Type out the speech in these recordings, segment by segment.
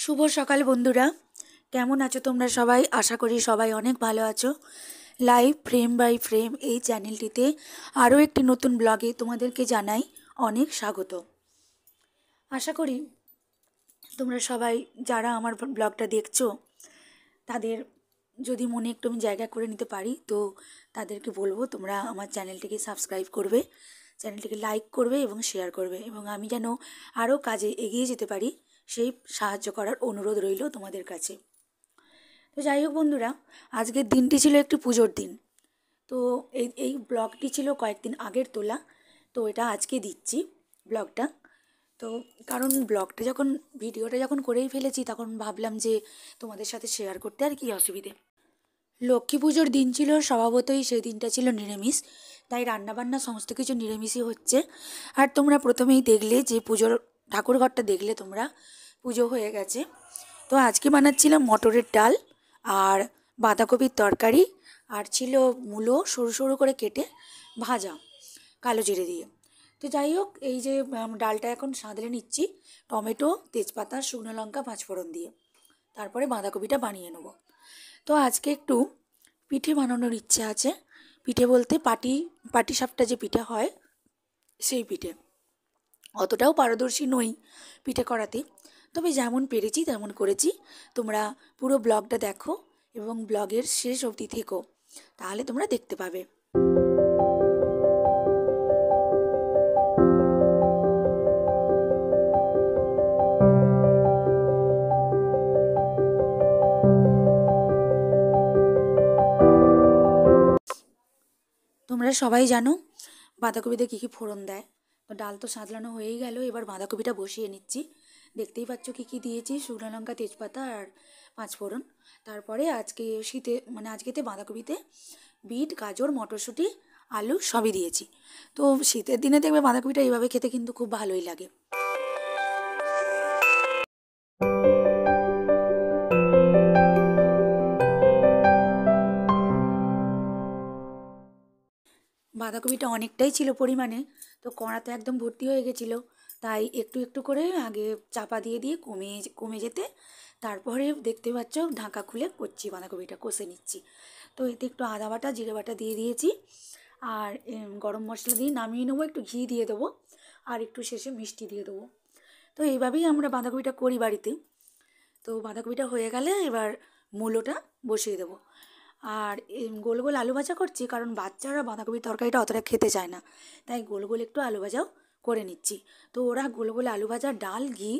শুভ সকাল বন্ধুরা, কেমন আছো তোমরা সবাই? আশা করি সবাই অনেক ভালো আছো। লাইভ ফ্রেম বাই ফ্রেম এই চ্যানেলটিতে আরও একটি নতুন ব্লগে তোমাদেরকে জানাই অনেক স্বাগত। আশা করি তোমরা সবাই যারা আমার ব্লগটা দেখছো তাদের যদি মনে একটু আমি জায়গা করে নিতে পারি তো তাদেরকে বলবো তোমরা আমার চ্যানেলটিকে সাবস্ক্রাইব করবে, চ্যানেলটিকে লাইক করবে এবং শেয়ার করবে, এবং আমি যেন আরও কাজে এগিয়ে যেতে পারি সেই সাহায্য করার অনুরোধ রইল তোমাদের কাছে। তো যাই হোক বন্ধুরা, আজকের দিনটি ছিল একটি পুজোর দিন। তো এই ব্লগটি ছিল কয়েকদিন আগের তোলা, তো এটা আজকে দিচ্ছি ব্লগটা। তো কারণ ব্লগটা যখন ভিডিওটা যখন করেই ফেলেছি তখন ভাবলাম যে তোমাদের সাথে শেয়ার করতে আর কি অসুবিধে। লক্ষ্মী পুজোর দিন ছিল, স্বভাবতই সেই দিনটা ছিল নিরামিষ, তাই রান্নাবান্না সমস্ত কিছু নিরামিষই হচ্ছে। আর তোমরা প্রথমেই দেখলে যে পুজোর ঠাকুরঘরটা দেখলে তোমরা, পুজো হয়ে গেছে। তো আজকে বানাচ্ছিলাম মটরের ডাল আর বাঁধাকপির তরকারি, আর ছিল মূলো সরু সরু করে কেটে ভাজা কালো জিরে দিয়ে। তো যাই হোক, এই যে ডালটা এখন সাঁতলে নিচ্ছি টমেটো, তেজপাতা, শুকনো লঙ্কা, পাঁচফোড়ন দিয়ে, তারপরে বাঁধাকপিটা বানিয়ে নেব। তো আজকে একটু পিঠে বানানোর ইচ্ছে আছে। পিঠে বলতে পাটিসাপটা যে পিঠে হয় সেই পিঠে। অতটাও পারদর্শী নই পিঠে করাতে, তবে যেমন পেরেছি তেমন করেছি। তোমরা পুরো ব্লগটা দেখো এবং ব্লগের শেষ অবধি থেকো, তাহলে তোমরা দেখতে পাবে। তোমরা সবাই জানো বাঁধাকপিতে কী কী ফোড়ন দেয়। তো ডাল তো সাঁতলানো হয়েই গেল, এবার বাঁধাকপিটা বসিয়ে নিচ্ছি। দেখতেই পাচ্ছ কী কী দিয়েছি, শুকনো লঙ্কা, তেজপাতা আর পাঁচফোড়ন। তারপরে আজকেতে বাঁধাকপিতে বিট, গাজর, মটরশুঁটি, আলু সবই দিয়েছি। তো শীতের দিনে দেখবে বাঁধাকপিটা এইভাবে খেতে কিন্তু খুব ভালোই লাগে। বাঁধাকপিটা অনেকটাই ছিল পরিমাণে, তো কড়াতে একদম ভর্তি হয়ে গেছিলো, তাই একটু একটু করে আগে চাপা দিয়ে দিয়ে কমে যেতে, তারপরে দেখতে পাচ্ছ ঢাকা খুলে করছি, বাঁধাকপিটা কষে নিচ্ছি। তো এতে একটু আদা বাটা, জিরে বাটা দিয়ে দিয়েছি, আর গরম মশলা দিয়ে নামিয়ে নেবো, একটু ঘি দিয়ে দেবো, আর একটু শেষে মিষ্টি দিয়ে দেবো। তো এইভাবেই আমরা বাঁধাকপিটা করি বাড়িতে। তো বাঁধাকপিটা হয়ে গেলে এবার মূলোটা বসিয়ে দেবো। আর গোল গোল আলু ভাজা করছি, কারণ বাচ্চারা বাঁধাকপির তরকারিটা অতটা খেতে চায় না, তাই গোল গোল একটু আলু ভাজাও করে নিচ্ছি। তো ওরা গোল গোল আলু ভাজা, ডাল, ঘি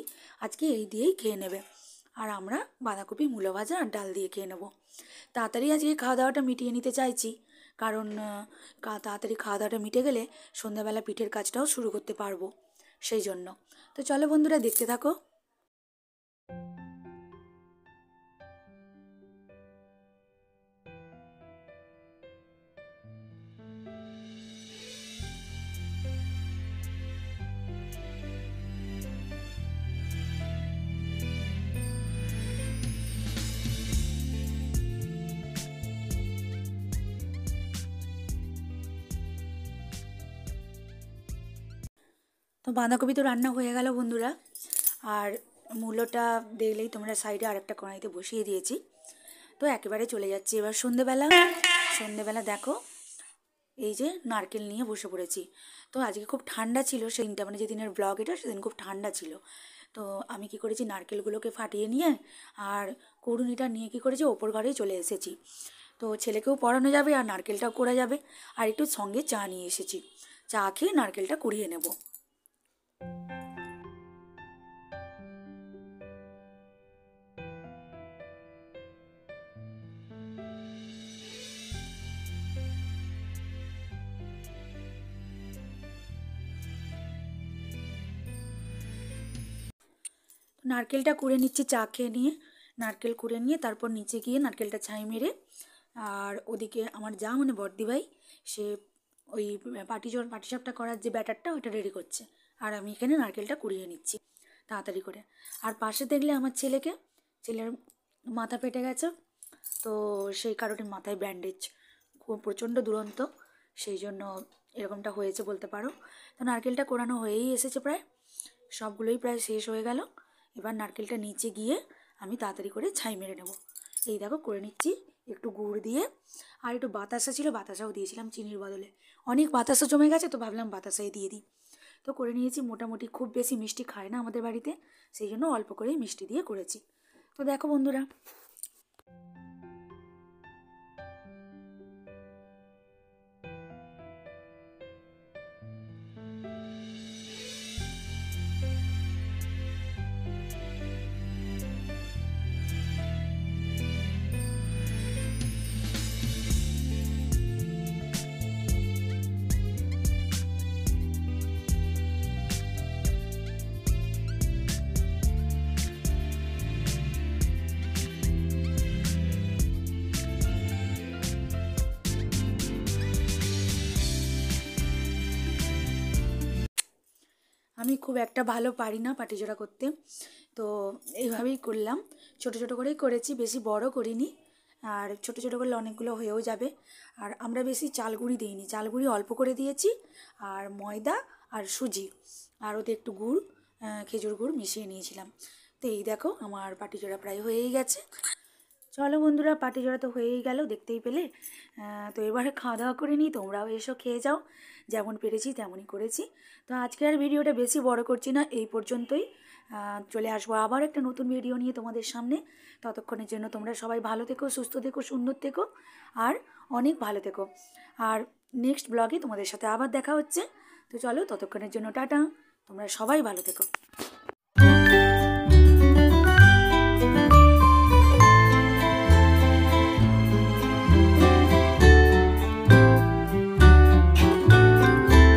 আজকে এই দিয়েই খেয়ে নেবে, আর আমরা বাঁধাকপি, মূলো ভাজা আর ডাল দিয়ে খেয়ে নেবো। তাড়াতাড়ি আজকে খাওয়া দাওয়াটা মিটিয়ে নিতে চাইছি, কারণ তাড়াতাড়ি খাওয়া দাওয়াটা মিটে গেলে সন্ধ্যাবেলা পিঠের কাজটাও শুরু করতে পারবো, সেই জন্য। তো চলো বন্ধুরা, দেখতে থাকো। তো বাঁধাকপি তো রান্না হয়ে গেল বন্ধুরা, আর মূলোটা দেখলেই তোমরা সাইডে আরেকটা কড়াইতে বসিয়ে দিয়েছি। তো একেবারে চলে যাচ্ছি এবার সন্ধেবেলা দেখো এই যে নারকেল নিয়ে বসে পড়েছি। তো আজকে খুব ঠান্ডা ছিল, সেদিনটা মানে যেদিনের ব্লগ এটা সেদিন খুব ঠান্ডা ছিল। তো আমি কি করেছি, নারকেলগুলোকে ফাটিয়ে নিয়ে আর কুড়ুনিটা নিয়ে কি করেছি, ওপর ঘরেই চলে এসেছি। তো ছেলেকেও পড়ানো যাবে আর নারকেলটাও করা যাবে, আর একটু সঙ্গে চা নিয়ে এসেছি, চা খেয়ে নারকেলটা কুড়িয়ে নেব। নারকেলটা কুড়ে নিচ্ছি চা খেয়ে নিয়ে। নারকেল কুড়ে নিয়ে তারপর নিচে গিয়ে নারকেলটা ছাই মেরে, আর ওদিকে আমার যা মানে বড়দি ভাই, সে ওই পাটিসাপটা করার যে ব্যাটারটা ওইটা রেডি করছে, আর আমি এখানে নারকেলটা কুড়িয়ে নিচ্ছি তাড়াতাড়ি করে। আর পাশে দেখলে আমার ছেলের মাথা ফেটে গেছে, তো সেই কারণে মাথায় ব্যান্ডেজ, খুব প্রচণ্ড দুরন্ত, সেই জন্য এরকমটা হয়েছে বলতে পারো। তো নারকেলটা কোরানো হয়েই এসেছে, প্রায় সবগুলোই প্রায় শেষ হয়ে গেল। এবার নারকেলটা নিচে গিয়ে আমি তাড়াতাড়ি করে ছাই মেরে নেব। এই দেখো করে নিচ্ছি একটু গুড় দিয়ে, আর একটু বাতাসা ছিল, বাতাসাও দিয়েছিলাম চিনির বদলে। অনেক বাতাসা জমে গেছে তো ভাবলাম বাতাসাই দিয়ে দিই। তো করে নিয়েছি। মোটামুটি খুব বেশি মিষ্টি খায় না আমাদের বাড়িতে, সেই জন্য অল্প করেই মিষ্টি দিয়ে করেছি। তো দেখো বন্ধুরা, আমি খুব একটা ভালো পারি না পাটিজোড়া করতে, তো এইভাবেই করলাম। ছোট ছোট করেই করেছি, বেশি বড় করিনি। আর ছোট ছোট করলে অনেকগুলো হয়েও যাবে। আর আমরা বেশি চালগুঁড়ি দিইনি, চালগুঁড়ি অল্প করে দিয়েছি। আর ময়দা আর সুজি আর ওতে একটু গুড়, খেজুর গুড় মিশিয়ে নিয়েছিলাম। তো এই দেখো আমার পাটিজোড়া প্রায় হয়েই গেছে। চলো বন্ধুরা, পাটিজোড়া তো হয়েই গেল, দেখতেই পেলে। তো এবারে খাওয়া দাওয়া করে নিই, তোমরাও এসো খেয়ে যাও। যেমন পেরেছি তেমনই করেছি। তো আজকে আর ভিডিওটা বেশি বড় করছি না, এই পর্যন্তই। চলে আসবো আবার একটা নতুন ভিডিও নিয়ে তোমাদের সামনে। ততক্ষণের জন্য তোমরা সবাই ভালো থেকো, সুস্থ থেকো, সুন্দর থেকো, আর অনেক ভালো থেকো। আর নেক্সট ব্লগে তোমাদের সাথে আবার দেখা হচ্ছে। তো চলো, ততক্ষণের জন্য টাটা। তোমরা সবাই ভালো থেকো।